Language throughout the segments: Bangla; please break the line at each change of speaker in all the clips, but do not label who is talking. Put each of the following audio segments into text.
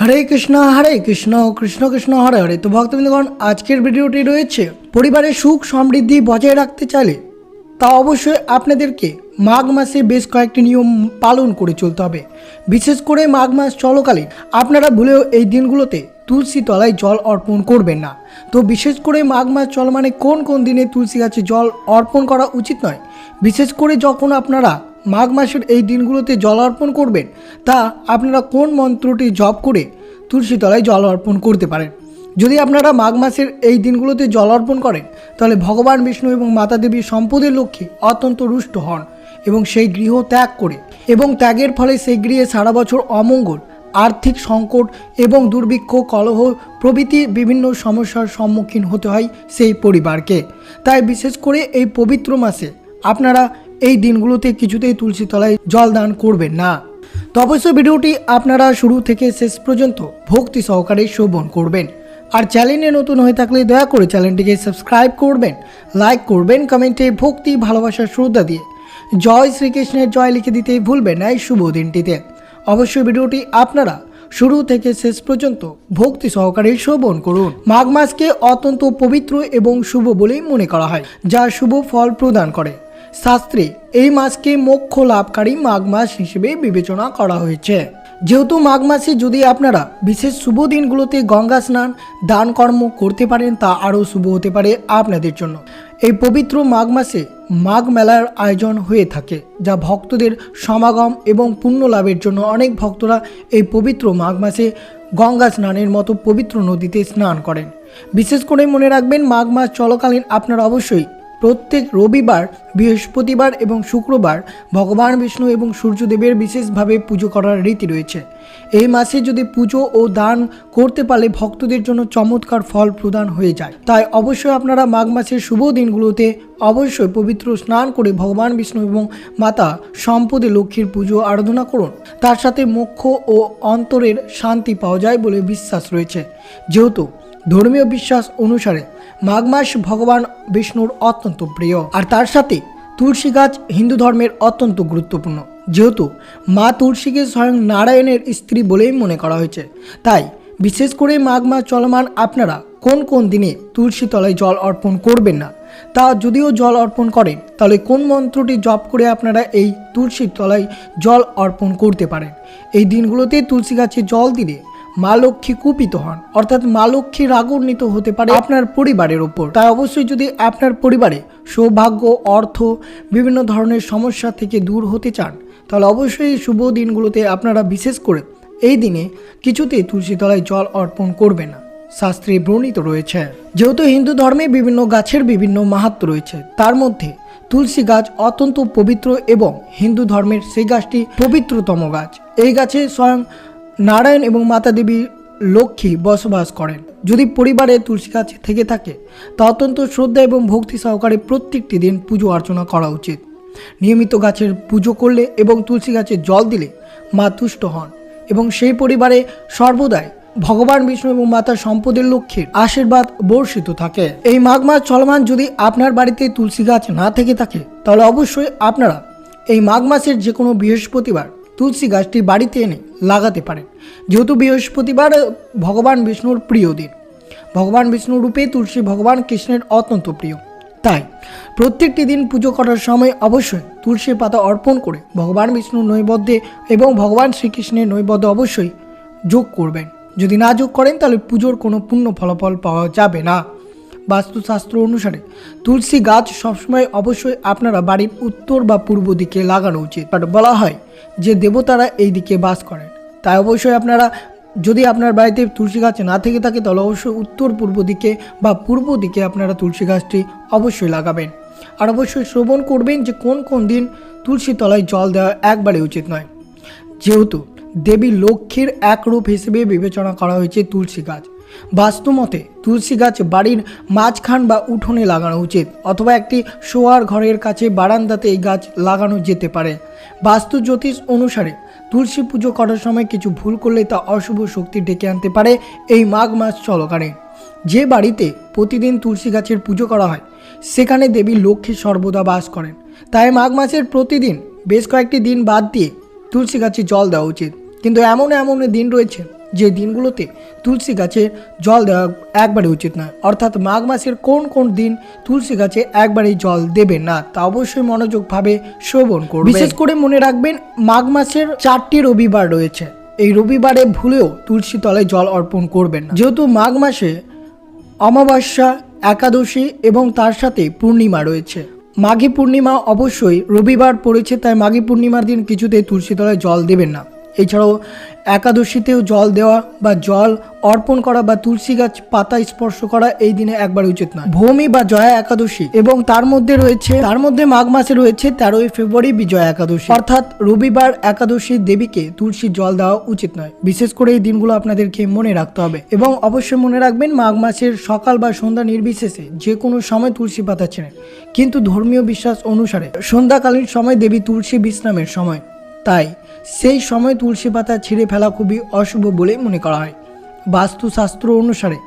হরে কৃষ্ণ কৃষ্ণ কৃষ্ণ হরে হরে। তো ভক্তবৃন্দগণ, আজকের ভিডিওটি রয়েছে পরিবারের সুখ সমৃদ্ধি বজায় রাখতে চাইলে তা অবশ্যই আপনাদেরকে মাঘ মাসে বেশ কয়েকটি নিয়ম পালন করে চলতে হবে। বিশেষ করে মাঘ মাস চলাকালীন আপনারা ভুলেও এই দিনগুলোতে তুলসী তলায় জল অর্পণ করবেন না। তো বিশেষ করে মাঘ মাস চলমানে কোন কোন দিনে তুলসী গাছে জল অর্পণ করা উচিত নয়, বিশেষ করে যখন আপনারা মাঘ মাসের এই দিনগুলোতে জল অর্পণ করবেন, তা আপনারা কোন মন্ত্রটি জপ করে তুলসী তলায় জল অর্পণ করতে পারেন। যদি আপনারা মাঘ মাসের এই দিনগুলোতে জল অর্পণ করেন, তাহলে ভগবান বিষ্ণু এবং মাতা দেবী সম্পদের লক্ষ্যে অত্যন্ত রুষ্ট হন এবং সেই গৃহ ত্যাগ করে, এবং ত্যাগের ফলে সেই গৃহে সারা বছর অমঙ্গল, আর্থিক সংকট এবং দুর্ভিক্ষ, কলহ প্রভৃতি বিভিন্ন সমস্যার সম্মুখীন হতে হয় সেই পরিবারকে। তাই বিশেষ করে এই পবিত্র মাসে আপনারা এই দিনগুলোতে কিছুতেই তুলসী তলায় জল দান করবেন না। তো অবশ্যই ভিডিওটি আপনারা শুরু থেকে শেষ পর্যন্ত ভক্তি সহকারে শ্রবণ করবেন। আর চ্যানেলে নতুন হয়ে থাকলে দয়া করে চ্যানেলটিকে সাবস্ক্রাইব করবেন, লাইক করবেন, কমেন্টে ভক্তি ভালোবাসার শ্রদ্ধা দিয়ে জয় শ্রীকৃষ্ণের জয় লিখে দিতে ভুলবেন না এই শুভ দিনটিতে। অবশ্যই ভিডিওটি আপনারা শুরু থেকে শেষ পর্যন্ত ভক্তি সহকারে শ্রবণ করুন। মাঘ মাসকে অত্যন্ত পবিত্র এবং শুভ বলেই মনে করা হয়, যা শুভ ফল প্রদান করে। শাস্ত্রে এই মাসকে মোক্ষ লাভকারী মাঘ মাস হিসেবে বিবেচনা করা হয়েছে। যেহেতু মাঘ মাসে যদি আপনারা বিশেষ শুভ দিনগুলোতে গঙ্গা স্নান দান কর্ম করতে পারেন, তা আরও শুভ হতে পারে আপনাদের জন্য। এই পবিত্র মাঘ মাসে মাঘ মেলার আয়োজন হয়ে থাকে, যা ভক্তদের সমাগম এবং পুণ্য লাভের জন্য অনেক ভক্তরা এই পবিত্র মাঘ মাসে গঙ্গা স্নানের মতো পবিত্র নদীতে স্নান করেন। বিশেষ করে মনে রাখবেন, মাঘ মাস চলাকালীন আপনারা অবশ্যই প্রত্যেক রবিবার, বৃহস্পতিবার এবং শুক্রবার ভগবান বিষ্ণু এবং সূর্যদেবের বিশেষভাবে পুজো করার রীতি রয়েছে। এই মাসে যদি পুজো ও দান করতে পারলে ভক্তদের জন্য চমৎকার ফল প্রদান হয়ে যায়। তাই অবশ্যই আপনারা মাঘ মাসের শুভ দিনগুলোতে অবশ্যই পবিত্র স্নান করে ভগবান বিষ্ণু এবং মাতা সম্পদে লক্ষ্মীর পুজো আরাধনা করুন। তার সাথে মোক্ষ ও অন্তরের শান্তি পাওয়া যায় বলে বিশ্বাস রয়েছে। যেহেতু ধর্মীয় বিশ্বাস অনুসারে মাঘ মাস ভগবান বিষ্ণুর অত্যন্ত প্রিয়, আর তার সাথে তুলসী গাছ হিন্দু ধর্মের অত্যন্ত গুরুত্বপূর্ণ। যেহেতু মা তুলসীকে স্বয়ং নারায়ণের স্ত্রী বলেই মনে করা হয়েছে, তাই বিশেষ করে মাঘ মাস চলমান আপনারা কোন কোন দিনে তুলসী তলায় জল অর্পণ করবেন না, তা যদিও জল অর্পণ করেন, তাহলে কোন মন্ত্রটি জপ করে আপনারা এই তুলসী তলায় জল অর্পণ করতে পারেন। এই দিনগুলোতে তুলসী গাছে জল দিলে মা লক্ষ্মী কুপিত হন, অর্থাৎ মা লক্ষ্মী রাগান্বিত হতে পারে আপনার পরিবারের ওপর। তাই অবশ্যই যদি আপনার পরিবারে সৌভাগ্য, অর্থ, বিভিন্ন ধরনের সমস্যা থেকে দূর হতে চান, তাহলে অবশ্যই এই শুভ দিনগুলোতে আপনারা বিশেষ করে এই দিনে কিছুতেই তুলসী তলায় জল অর্পণ করবেন না, শাস্ত্রে বর্ণিত রয়েছে। যেহেতু হিন্দু ধর্মে বিভিন্ন গাছের বিভিন্ন মাহাত্ম্য রয়েছে, তার মধ্যে তুলসী গাছ অত্যন্ত পবিত্র এবং হিন্দু ধর্মের সেই গাছটি পবিত্রতম গাছ। এই গাছে স্বয়ং নারায়ণ এবং মাতা দেবী লক্ষ্মী বসবাস করেন। যদি পরিবারে তুলসী গাছ থেকে থাকে, তা অত্যন্ত শ্রদ্ধা এবং ভক্তি সহকারে প্রত্যেকটি দিন পুজো অর্চনা করা উচিত। নিয়মিত গাছের পুজো করলে এবং তুলসী গাছে জল দিলে মা তুষ্ট হন এবং সেই পরিবারে সর্বদাই ভগবান বিষ্ণু এবং মাতা সম্পদের লক্ষ্মীর আশীর্বাদ বর্ষিত থাকে। এই মাঘ মাস চলমান যদি আপনার বাড়িতে তুলসী গাছ না থেকে থাকে, তাহলে অবশ্যই আপনারা এই মাঘ মাসের যে কোনো বৃহস্পতিবার তুলসী গাছটি বাড়িতে এনে লাগাতে পারেন। যেহেতু বৃহস্পতিবার ভগবান বিষ্ণুর প্রিয় দিন, ভগবান বিষ্ণু রূপে তুলসী ভগবান কৃষ্ণের অত্যন্ত প্রিয়, তাই প্রত্যেকটি দিন পুজো করার সময় অবশ্যই তুলসী পাতা অর্পণ করে ভগবান বিষ্ণুর নৈবেদ্যে এবং ভগবান শ্রীকৃষ্ণের নৈবেদ্যে অবশ্যই যোগ করবেন। যদি না যোগ করেন, তাহলে পুজোর কোনো পূর্ণ ফলাফল পাওয়া যাবে না। বাস্তুশাস্ত্র অনুসারে তুলসী গাছ সবসময় অবশ্যই আপনারা বাড়ির উত্তর বা পূর্ব দিকে লাগানো উচিত। বাট বলা হয় যে দেবতারা এই দিকে বাস করেন, তাই অবশ্যই আপনারা যদি আপনার বাড়িতে তুলসী গাছ না থেকে থাকে, তাহলে অবশ্যই উত্তর পূর্ব দিকে বা পূর্ব দিকে আপনারা তুলসী গাছটি অবশ্যই লাগাবেন। আর অবশ্যই শ্রবণ করবেন যে কোন কোন দিন তুলসী তলায় জল দেওয়া একবারে উচিত নয়। যেহেতু দেবী লক্ষ্মীর এক রূপ হিসেবে বিবেচনা করা হয়েছে তুলসী গাছ, বাস্তুমতে তুলসী গাছ বাড়ির মাঝখান বা উঠোনে লাগানো উচিত, অথবা একটি শোয়ার ঘরের কাছে বারান্দাতে এই গাছ লাগানো যেতে পারে। বাস্তু জ্যোতিষ অনুসারে তুলসী পুজো করার সময় কিছু ভুল করলে তা অশুভ শক্তি ডেকে আনতে পারে। এই মাঘ মাস চলাকালীন যে বাড়িতে প্রতিদিন তুলসী গাছের পুজো করা হয়, সেখানে দেবী লক্ষ্মী সর্বদা বাস করেন। তাই মাঘ মাসের প্রতিদিন বেশ কয়েকটি দিন বাদ দিয়ে তুলসী গাছে জল দেওয়া উচিত। কিন্তু এমন দিন রয়েছে যে দিনগুলোতে তুলসী গাছে জল দেওয়া একবারে উচিত নয়, অর্থাৎ মাঘ মাসের কোন কোন দিন তুলসী গাছে একবারেই জল দেবেন না তা অবশ্যই মনোযোগভাবে শ্রবণ করবেন। বিশেষ করে মনে রাখবেন মাঘ মাসের 4টি রবিবার রয়েছে, এই রবিবারে ভুলেও তুলসী তলায় জল অর্পণ করবেন না, যেহেতু মাঘ মাসে অমাবস্যা, একাদশী এবং তার সাথে পূর্ণিমা রয়েছে। মাঘী পূর্ণিমা অবশ্যই রবিবার পড়েছে, তাই মাঘী পূর্ণিমার দিন কিছুতেই তুলসী তলায় জল দেবেন না। এছাড়াও একাদশীতেও জল দেওয়া বা জল অর্পণ করা বা তুলসী গাছ পাতা স্পর্শ করা এই দিনে একবার উচিত নয়। ভৌমি বা জয়া একাদশী এবং তার মধ্যে মাঘ মাসে রয়েছে 13ই ফেব্রুয়ারি বিজয়া একাদশী, অর্থাৎ রবিবার একাদশী দেবীকে তুলসী জল দেওয়া উচিত নয়। বিশেষ করে এই দিনগুলো আপনাদেরকে মনে রাখতে হবে এবং অবশ্যই মনে রাখবেন মাঘ মাসের সকাল বা সন্ধ্যা নির্বিশেষে যে কোনো সময় তুলসী পাতা ছেড়েন, কিন্তু ধর্মীয় বিশ্বাস অনুসারে সন্ধ্যাকালীন সময় দেবী তুলসী বিশ্রামের সময়, তাই সেই সময় তুলসী পাতা ছিঁড়ে ফেলা খুবই অশুভ বলে মনে করা হয়। বাস্তুশাস্ত্র অনুসারে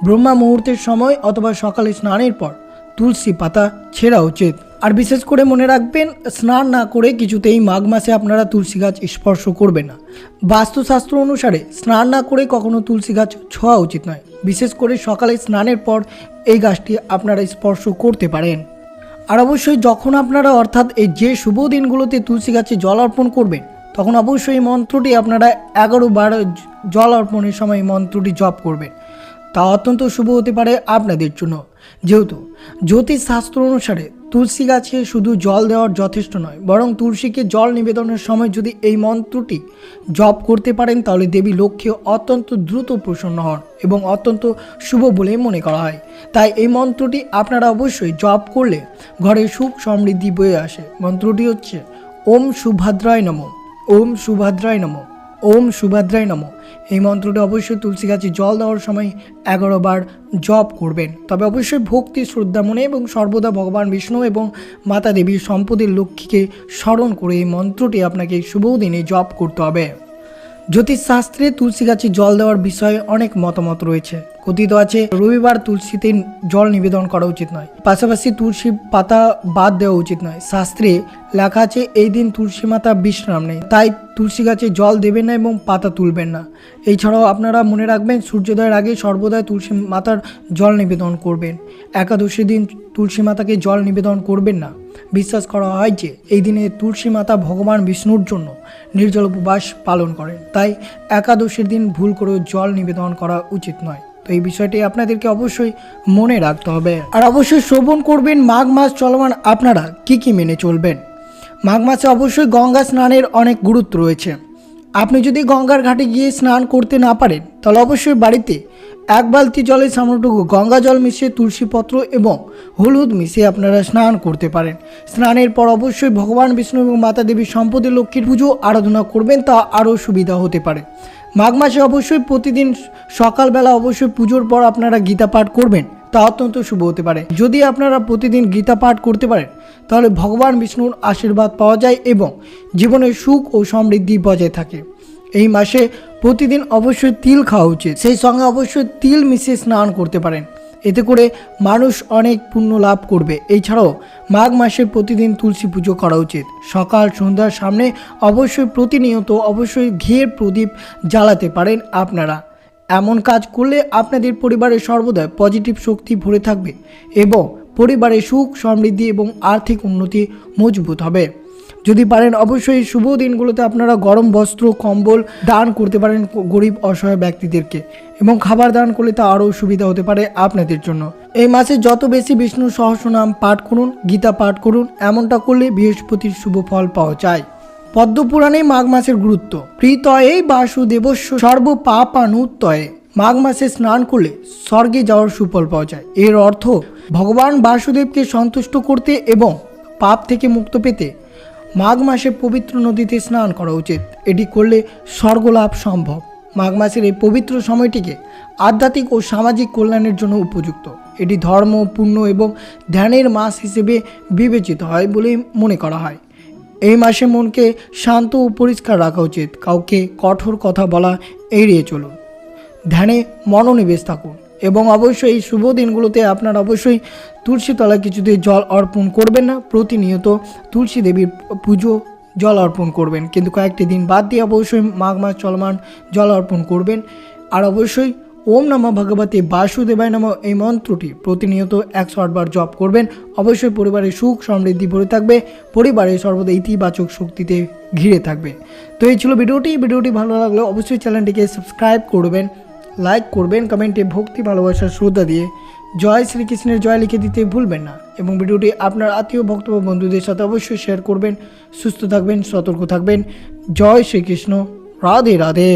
ব্রহ্মা মুহূর্তের সময় অথবা সকালে স্নানের পর তুলসী পাতা ছেঁড়া উচিত। আর বিশেষ করে মনে রাখবেন স্নান না করে কিছুতেই মাঘ মাসে আপনারা তুলসী গাছ স্পর্শ করবেন না। বাস্তুশাস্ত্র অনুসারে স্নান না করে কখনো তুলসী গাছ ছোঁয়া উচিত নয়। বিশেষ করে সকালে স্নানের পর এই গাছটি আপনারা স্পর্শ করতে পারেন। আর অবশ্যই যখন আপনারা অর্থাৎ এই যে শুভ দিনগুলোতে তুলসী গাছে জল অর্পণ করবেন তখন অবশ্যই মন্ত্রটি আপনারা 11 বার জল অর্পণের সময় মন্ত্রটি জপ করবেন, তা অত্যন্ত শুভ হতে পারে আপনাদের জন্য। যেহেতু জ্যোতিষ শাস্ত্র অনুসারে তুলসী গাছে শুধু জল দেওয়ার যথেষ্ট নয়, বরং তুলসীকে জল নিবেদনের সময় যদি এই মন্ত্রটি জপ করতে পারেন তাহলে দেবী লক্ষ্মী অত্যন্ত দ্রুত প্রসন্ন হন এবং অত্যন্ত শুভ বলে মনে করা হয়। তাই এই মন্ত্রটি আপনারা অবশ্যই জপ করলে ঘরে সুখ সমৃদ্ধি বয়ে আসে। মন্ত্রটি হচ্ছে ওম সুভদ্রায় নমঃ, ওম সুভদ্রায় নমঃ, ওম সুভদ্রায় নমঃ। এই মন্ত্রটি অবশ্যই তুলসী গাছে জল দেওয়ার সময় 11 বার জপ করবেন। তবে অবশ্যই ভক্তি শ্রদ্ধা মনে এবং সর্বদা ভগবান বিষ্ণু এবং মাতা দেবীর সম্পদের লক্ষ্মীকে স্মরণ করে এই মন্ত্রটি আপনাকে শুভ দিনে জপ করতে হবে। জ্যোতিষশাস্ত্রে তুলসী গাছে জল দেওয়ার বিষয়ে অনেক মতামত রয়েছে। কথিত আছে রবিবার তুলসীতে জল নিবেদন করা উচিত নয়, পাশাপাশি তুলসী পাতা বাদ দেওয়া উচিত নয়। শাস্ত্রে লেখা আছে এই দিন তুলসী মাতা বিশ্রাম নেই, তাই তুলসী গাছে জল দেবেন না এবং পাতা তুলবেন না। এছাড়াও আপনারা মনে রাখবেন সূর্যোদয়ের আগে সর্বদাই তুলসী মাতার জল নিবেদন করবেন। একাদশী দিন তুলসী মাতাকে জল নিবেদন করবেন না। বিশ্বাস করা হয় যে এই দিনে তুলসী মাতা ভগবান বিষ্ণুর জন্য নির্জল উপবাস পালন করেন, তাই একাদশীর দিন ভুল করেও জল নিবেদন করা উচিত নয়। তো এই বিষয়টি আপনাদেরকে অবশ্যই মনে রাখতে হবে। আর অবশ্যই শ্রবণ করবেন মাঘ মাস চলমান আপনারা কি মেনে চলবেন। মাঘ মাসে অবশ্যই গঙ্গা স্নানের অনেক গুরুত্ব রয়েছে। আপনি যদি গঙ্গার ঘাটে গিয়ে স্নান করতে না পারেন তাহলে অবশ্যই বাড়িতে 1 বালতি জলে সামান্যটুকু গঙ্গা জল মিশিয়ে তুলসীপত্র এবং হলুদ মিশিয়ে আপনারা স্নান করতে পারেন। স্নানের পর অবশ্যই ভগবান বিষ্ণু এবং মাতা দেবীর সম্পদের লক্ষ্মীর পুজো আরাধনা করবেন, তা আরও সুবিধা হতে পারে। মাঘ মাসে অবশ্যই প্রতিদিন সকালবেলা অবশ্যই পুজোর পর আপনারা গীতা পাঠ করবেন, তা অত্যন্ত শুভ হতে পারে। যদি আপনারা প্রতিদিন গীতা পাঠ করতে পারেন তাহলে ভগবান বিষ্ণুর আশীর্বাদ পাওয়া যায় এবং জীবনে সুখ ও সমৃদ্ধি বজায় থাকে। এই মাসে প্রতিদিন অবশ্যই তিল খাওয়া উচিত, সেই সঙ্গে অবশ্যই তিল মিশিয়ে স্নান করতে পারেন, এতে করে মানুষ অনেক পুণ্য লাভ করবে। এছাড়াও মাঘ মাসে প্রতিদিন তুলসী পুজো করা উচিত। সকাল সন্ধ্যার সামনে অবশ্যই প্রতিনিয়ত অবশ্যই ঘিয়ের প্রদীপ জ্বালাতে পারেন আপনারা। এমন কাজ করলে আপনাদের পরিবারের সর্বদা পজিটিভ শক্তি ভরে থাকবে এবং পরিবারে সুখ সমৃদ্ধি এবং আর্থিক উন্নতি মজবুত হবে। যদি পারেন অবশ্যই শুভ দিনগুলোতে আপনারা গরম বস্ত্র কম্বল দান করতে পারেন গরিব অসহায় ব্যক্তিদেরকে এবং খাবার দান করলে তা আরও সুবিধা হতে পারে আপনাদের জন্য। এই মাসে যত বেশি বিষ্ণু সহস্রনাম পাঠ করুন, গীতা পাঠ করুন, এমনটা করলে বৃহস্পতির শুভ ফল পাওয়া যায়। পদ্মপুরাণে মাঘ মাসের গুরুত্ব। প্রীতয়ে বাসুদেবস্য সর্ব পাপানুত্তয়ে। মাঘ মাসে স্নান করলে স্বর্গে যাওয়ার সুফল পাওয়া যায়। এর অর্থ ভগবান বাসুদেবকে সন্তুষ্ট করতে এবং পাপ থেকে মুক্ত পেতে মাঘ মাসে পবিত্র নদীতে স্নান করা উচিত। এটি করলে স্বর্গলাভ সম্ভব। মাঘ মাসের এই পবিত্র সময়টিকে আধ্যাত্মিক ও সামাজিক কল্যাণের জন্য উপযুক্ত। এটি ধর্ম, পুণ্য এবং ধ্যানের মাস হিসেবে বিবেচিত হয় বলে মনে করা হয়। এই মাসে মনকে শান্ত ও পরিষ্কার রাখা উচিত। কাউকে কঠোর কথা বলা এড়িয়ে চলুন। ধ্যানে মনোনিবেশ থাকুন এবং অবশ্যই এই শুভ দিনগুলোতে আপনারা অবশ্যই তুলসী তলায় কিছুতে জল অর্পণ করবেন না। প্রতিনিয়ত তুলসী দেবীর পুজো জল অর্পণ করবেন, কিন্তু কয়েকটি দিন বাদ দিয়ে অবশ্যই মাঘ মাস চলমান জল অর্পণ করবেন। আর অবশ্যই ওম নমঃ ভগবতে বাসুদেবায় নমঃ এই মন্ত্রটি প্রতিনিয়ত 108 বার জপ করবেন। অবশ্যই পরিবারের সুখ সমৃদ্ধি ভরে থাকবে, পরিবারের সর্বদা ইতিবাচক শক্তিতে ঘিরে থাকবে। তো এই ছিল ভিডিওটি ভালো লাগলে অবশ্যই চ্যানেলটিকে সাবস্ক্রাইব করবেন, লাইক করবেন, কমেন্টে ভক্তি ভালোবাসার শ্রদ্ধা দিয়ে জয় শ্রীকৃষ্ণের জয় লিখে দিতে ভুলবেন না, এবং ভিডিওটি আপনার আত্মীয় ভক্ত বা বন্ধুদের সাথে অবশ্যই শেয়ার করবেন। সুস্থ থাকবেন, সতর্ক থাকবেন। জয় শ্রীকৃষ্ণ, রাধে রাধে।